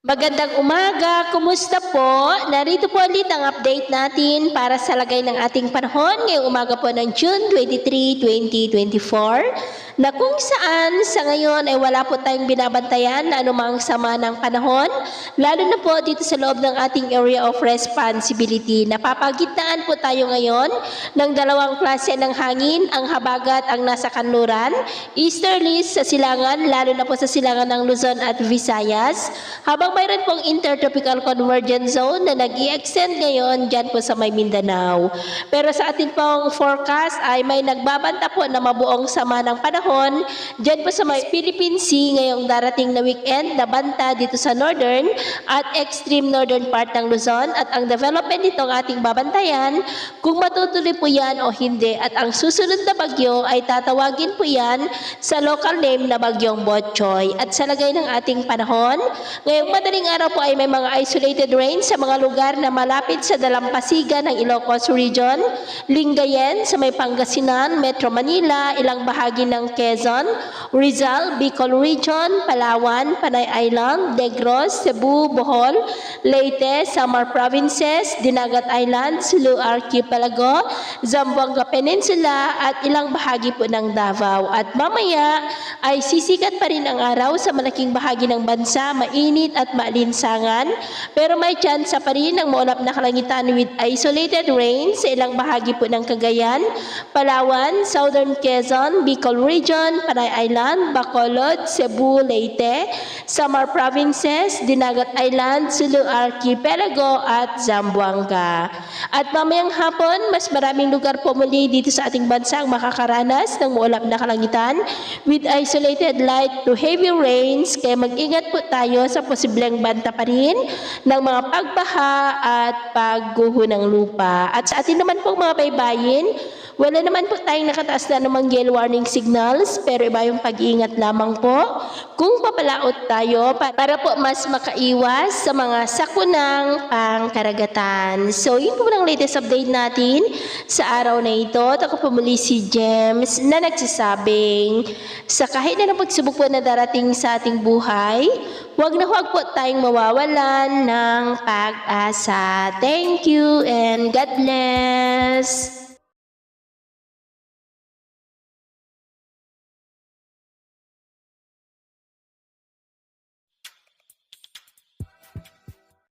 Magandang umaga, kumusta po? Narito po ulit ang update natin para sa lagay ng ating panahon ngayong umaga po ng June 23, 2024 na kung saan sa ngayon ay wala po tayong binabantayan na anumang sama ng panahon, lalo na po dito sa loob ng ating area of responsibility. Napapagitnaan po tayo ngayon ng dalawang klase ng hangin, ang habagat ang nasa kanluran, easterlies sa silangan, lalo na po sa silangan ng Luzon at Visayas, habang mayroon pong intertropical convergence zone na nag-i-extend ngayon dyan po sa may Mindanao. Pero sa ating pong forecast ay may nagbabanta po na mabuong sama ng panahon dyan po sa may Philippine Sea ngayong darating na weekend na banta dito sa northern at extreme northern part ng Luzon, at ang development nitong ating babantayan kung matutuloy po yan o hindi, at ang susunod na bagyo ay tatawagin po yan sa local name na Bagyong Botchoy. At sa lagay ng ating panahon, ngayong madaling araw po ay may mga isolated rain sa mga lugar na malapit sa dalampasigan ng Ilocos Region, Lingayen sa may Pangasinan, Metro Manila, ilang bahagi ng Quezon, Rizal, Bicol Region, Palawan, Panay Island, Negros, Cebu, Bohol, Leyte, Samar Provinces, Dinagat Island, Sulu Archipelago, Zamboanga Peninsula at ilang bahagi po ng Davao. At mamaya ay sisikat pa rin ang araw sa malaking bahagi ng bansa, mainit at maalinsangan, pero may tsansa pa rin ng maulap na kalangitan with isolated rain sa ilang bahagi po ng Cagayan, Palawan, Southern Quezon, Bicol Region, Panay Island, Bacolod, Cebu, Leyte, Samar Provinces, Dinagat Island, Sulu Archipelago at Zamboanga. At mamayang hapon, mas maraming lugar po muli dito sa ating bansa ang makakaranas ng maulap na kalangitan with isolated light to heavy rains, kaya mag-ingat po tayo sa posibleng banta pa rin ng mga pagbaha at pagguho ng lupa. At sa atin naman pong mga baybayin, wala naman po tayong nakataas na namang gale warning signals, pero iba yung pag-iingat lamang po kung papalaot tayo para po mas makaiwas sa mga sakunang pangkaragatan. So yun po ang latest update natin sa araw na ito. At ako po muli si James na nagsasabing sa kahit na pagsubok po na darating sa ating buhay, huwag na huwag po tayong mawawalan ng pag-asa. Thank you and God bless!